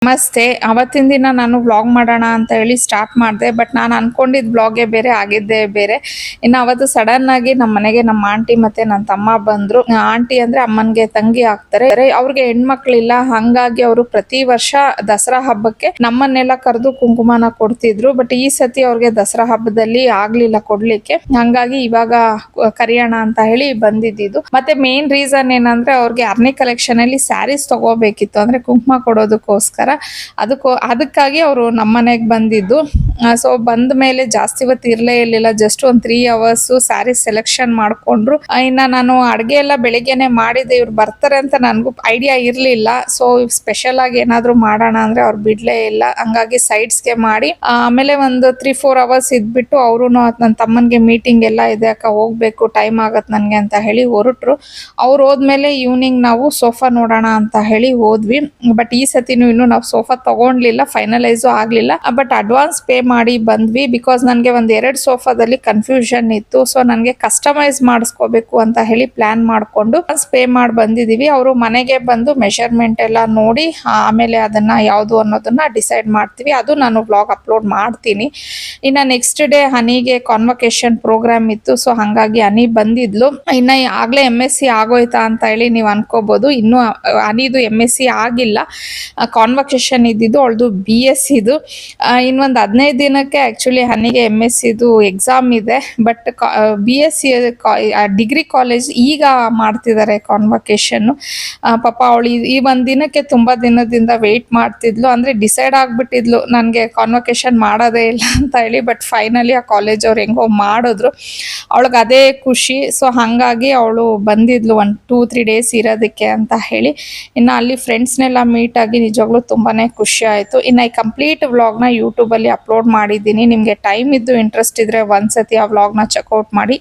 ನಮಸ್ತೆ. ಅವತ್ತಿನ ದಿನ ನಾನು ವ್ಲಾಗ್ ಮಾಡೋಣ ಅಂತ ಹೇಳಿ ಸ್ಟಾರ್ಟ್ ಮಾಡಿದೆ. ಬಟ್ ನಾನು ಅನ್ಕೊಂಡಿದ್ದ ವ್ಲಾಗೇ ಬೇರೆ, ಆಗಿದ್ದೇ ಬೇರೆ. ಇನ್ನು ಅವತ್ತು ಸಡನ್ ಆಗಿ ನಮ್ಮ ಮನೆಗೆ ನಮ್ಮ ಆಂಟಿ ಮತ್ತೆ ನನ್ನ ತಮ್ಮ ಬಂದ್ರು. ಆಂಟಿ ಅಂದ್ರೆ ಅಮ್ಮನ್ಗೆ ತಂಗಿ ಆಗ್ತಾರೆ. ಅವ್ರಿಗೆ ಹೆಣ್ಮಕ್ಳಿಲ್ಲ, ಹಂಗಾಗಿ ಅವರು ಪ್ರತಿ ವರ್ಷ ದಸರಾ ಹಬ್ಬಕ್ಕೆ ನಮ್ಮನ್ನೆಲ್ಲ ಕರೆದು ಕುಂಕುಮನ ಕೊಡ್ತಿದ್ರು. ಬಟ್ ಈ ಸತಿ ಅವ್ರಿಗೆ ದಸರಾ ಹಬ್ಬದಲ್ಲಿ ಆಗ್ಲಿಲ್ಲ ಕೊಡ್ಲಿಕ್ಕೆ, ಹಂಗಾಗಿ ಇವಾಗ ಕರಿಯೋಣ ಅಂತ ಹೇಳಿ ಬಂದಿದ್ದು. ಮತ್ತೆ ಮೇನ್ ರೀಸನ್ ಏನಂದ್ರೆ ಅವ್ರಿಗೆ ಅರ್ನಿ ಕಲೆಕ್ಷನ್ ಅಲ್ಲಿ ಸ್ಯಾರೀಸ್ ತಗೋಬೇಕಿತ್ತು, ಅಂದ್ರೆ ಕುಂಕುಮ ಕೊಡೋದಕ್ಕೋಸ್ಕರ. ಅದಕ್ಕಾಗಿ ಅವರು ನಮ್ಮನೆಗೆ ಬಂದಿದ್ದು. ಸೊ ಬಂದ ಮೇಲೆ ಜಾಸ್ತಿ ಹೊತ್ತು ಇರ್ಲೇ ಇರ್ಲಿಲ್ಲ, ಜಸ್ಟ್ ಒಂದು 3 hours ಸ್ಯಾರಿ ಸೆಲೆಕ್ಷನ್ ಮಾಡ್ಕೊಂಡ್ರು. ಇನ್ನ ನಾನು ಅಡ್ಗೆ ಎಲ್ಲ ಬೆಳಿಗ್ಗೆನೆ ಮಾಡಿದೆ. ಇವ್ರು ಬರ್ತಾರೆ ಅಂತ ನನ್ಗೂ ಐಡಿಯಾ ಇರ್ಲಿಲ್ಲ. ಸೊ ಸ್ಪೆಷಲ್ ಆಗಿ ಏನಾದ್ರು ಮಾಡೋಣ ಅಂದ್ರೆ ಅವ್ರು ಬಿಡ್ಲೇ ಇಲ್ಲ, ಹಂಗಾಗಿ ಸೈಡ್ಸ್ಗೆ ಮಾಡಿ ಆಮೇಲೆ ಒಂದು 3-4 hours ಇದ್ಬಿಟ್ಟು ಅವರು ನನ್ನ ತಮ್ಮನ್ಗೆ ಮೀಟಿಂಗ್ ಎಲ್ಲ ಇದೆ ಅಕ್ಕ, ಹೋಗ್ಬೇಕು, ಟೈಮ್ ಆಗತ್ ನನ್ಗೆ ಅಂತ ಹೇಳಿ ಹೊರಟ್ರು. ಅವ್ರು ಹೋದ್ಮೇಲೆ ಈವ್ನಿಂಗ್ ನಾವು ಸೋಫಾ ನೋಡೋಣ ಅಂತ ಹೇಳಿ ಹೋದ್ವಿ. ಬಟ್ ಈ ಸತಿನೂ ಇನ್ನು ನಾವು ಸೋಫಾ ತಗೊಂಡ್ಲಿಲ್ಲ, ಫೈನಲೈಸು ಆಗ್ಲಿಲ್ಲ. ಬಟ್ ಅಡ್ವಾನ್ಸ್ ಪೇ ಮಾಡಿ ಬಂದ್ವಿ. ಬಿಕಾಸ್ ನನಗೆ ಒಂದ್ 2 ಸೋಫಾದಲ್ಲಿ ಕನ್ಫ್ಯೂಷನ್ ಇತ್ತು. ಸೊ ನನಗೆ ಕಸ್ಟಮೈಸ್ ಮಾಡಿಸ್ಕೋಬೇಕು ಅಂತ ಹೇಳಿ ಪ್ಲಾನ್ ಮಾಡ್ಕೊಂಡು ಪೇ ಮಾಡಿ ಬಂದಿದೀವಿ. ಅವರು ಮನೆಗೆ ಬಂದು ಮೆಷರ್ಮೆಂಟ್ ಎಲ್ಲ ನೋಡಿ ಆಮೇಲೆ ಅದನ್ನ ಯಾವುದು ಅನ್ನೋದನ್ನ ಡಿಸೈಡ್ ಮಾಡ್ತೀವಿ. ಅದು ನಾನು ವ್ಲಾಗ್ ಅಪ್ಲೋಡ್ ಮಾಡ್ತೀನಿ. ಇನ್ನ ನೆಕ್ಸ್ಟ್ ಡೇ ಹನಿಗೆ ಕಾನ್ವೊಕೇಶನ್ ಪ್ರೋಗ್ರಾಮ್ ಇತ್ತು. ಸೊ ಹಂಗಾಗಿ ಹನಿ ಬಂದಿದ್ಲು. ಇನ್ನ ಆಗ್ಲೇ MSc ಆಗೋಯ್ತಾ ಅಂತ ಹೇಳಿ ನೀವು ಅನ್ಕೋಬಹುದು. ಇನ್ನು ಹನಿದು MSc ಆಗಿಲ್ಲ, ಕಾನ್ವೊಕೇಶನ್ ಇದ್ದಿದ್ದು ಅವಳದು BSc ಇದು. ಇನ್ನೊಂದು 15 ದಿನಕ್ಕೆ ಆಕ್ಚುಲಿ ಹನಿಗೆ MSc ಇದು ಎಕ್ಸಾಮ್ ಇದೆ. ಬಟ್ BSc ಡಿಗ್ರಿ ಕಾಲೇಜ್ ಈಗ ಮಾಡ್ತಿದ್ದಾರೆ ಕಾನ್ವೊಕೇಶನ್. ಪಾಪ ಅವಳು ಈ ಒಂದ್ ದಿನಕ್ಕೆ ತುಂಬಾ ದಿನದಿಂದ ವೆಯ್ಟ್ ಮಾಡ್ತಿದ್ಲು. ಅಂದ್ರೆ ಡಿಸೈಡ್ ಆಗ್ಬಿಟ್ಟಿದ್ಲು ನನ್ಗೆ ಕಾನ್ವೊಕೇಶನ್ ಮಾಡೋದೇ ಇಲ್ಲ ಅಂತ ಹೇಳಿ. ಬಟ್ ಫೈನಲಿ ಆ ಕಾಲೇಜ್ ಅವ್ರು ಹೆಂಗೋ ಮಾಡಿದ್ರು, ಅವಳಿಗೆ ಅದೇ ಖುಷಿ. ಸೊ ಹಂಗಾಗಿ ಅವಳು ಬಂದಿದ್ಲು 1-2-3 ಡೇಸ್ ಇರೋದಕ್ಕೆ ಅಂತ ಹೇಳಿ. ಇನ್ನು ಅಲ್ಲಿ ಫ್ರೆಂಡ್ಸ್ನೆಲ್ಲ ಮೀಟ್ ಆಗಿ ನಿಜವಾಗ್ಲೂ ತುಂಬಾನೇ ಖುಷಿ ಆಯ್ತು. ಇನ್ನು ಈ ಕಂಪ್ಲೀಟ್ ವ್ಲಾಗ್ನ ಯೂಟ್ಯೂಬ್ ಅಲ್ಲಿ ಅಪ್ಲೋಡ್ ಮಾಡಿದ್ದೀನಿ. ನಿಮ್ಗೆ ಟೈಮ್ ಇದ್ದು ಇಂಟ್ರೆಸ್ಟ್ ಇದ್ರೆ ಒಂದ್ಸತಿ ಆ ವ್ಲಾಗ್ನ ಚೆಕ್ಔಟ್ ಮಾಡಿ.